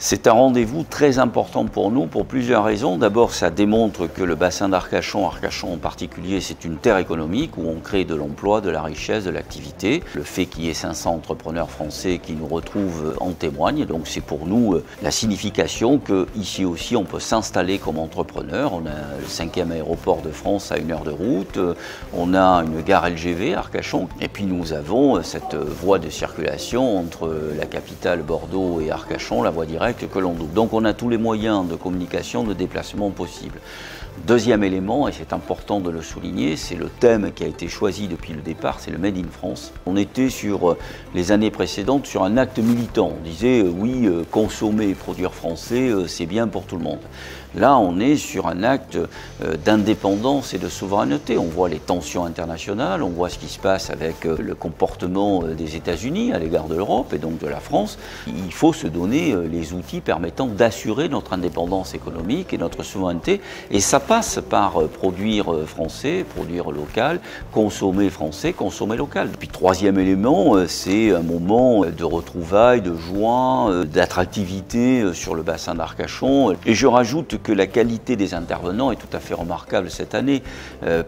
C'est un rendez-vous très important pour nous pour plusieurs raisons. D'abord, ça démontre que le bassin d'Arcachon, Arcachon en particulier, c'est une terre économique où on crée de l'emploi, de la richesse, de l'activité. Le fait qu'il y ait 500 entrepreneurs français qui nous retrouvent en témoigne. Donc c'est pour nous la signification qu'ici aussi on peut s'installer comme entrepreneur. On a le 5e aéroport de France à 1 heure de route. On a une gare LGV à Arcachon. Et puis nous avons cette voie de circulation entre la capitale Bordeaux et Arcachon, la voie directe que l'on double. Donc on a tous les moyens de communication, de déplacement possibles. Deuxième élément, et c'est important de le souligner, c'est le thème qui a été choisi depuis le départ, c'est le Made in France. On était sur les années précédentes sur un acte militant. On disait oui, consommer et produire français, c'est bien pour tout le monde. Là, on est sur un acte d'indépendance et de souveraineté. On voit les tensions internationales, on voit ce qui se passe avec le comportement des États-Unis à l'égard de l'Europe et donc de la France. Il faut se donner les outils permettant d'assurer notre indépendance économique et notre souveraineté. Et ça passe par produire français, produire local, consommer français, consommer local. Puis troisième élément, c'est un moment de retrouvailles, de joie, d'attractivité sur le bassin d'Arcachon. Et je rajoute que la qualité des intervenants est tout à fait remarquable cette année.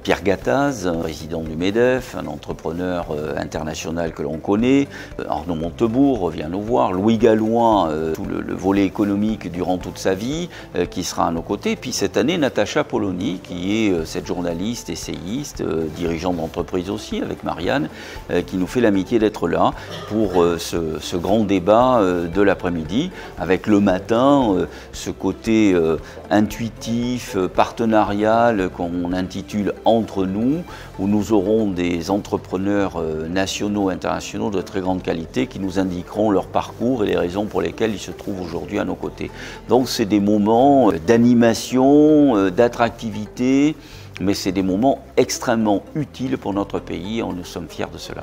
Pierre Gattaz, président du MEDEF, un entrepreneur international que l'on connaît. Arnaud Montebourg vient nous voir. Louis Gallois, tout le volet économique durant toute sa vie, qui sera à nos côtés. Puis cette année, Natacha Polony, qui est cette journaliste, essayiste, dirigeante d'entreprise aussi, avec Marianne, qui nous fait l'amitié d'être là pour ce grand débat de l'après-midi, avec le matin ce côté intuitif, partenarial qu'on intitule Entre nous, où nous aurons des entrepreneurs nationaux et internationaux de très grande qualité qui nous indiqueront leur parcours et les raisons pour lesquelles ils se trouvent aujourd'hui à nos côtés. Donc c'est des moments d'animation, d'attractivité, mais c'est des moments extrêmement utiles pour notre pays et nous sommes fiers de cela.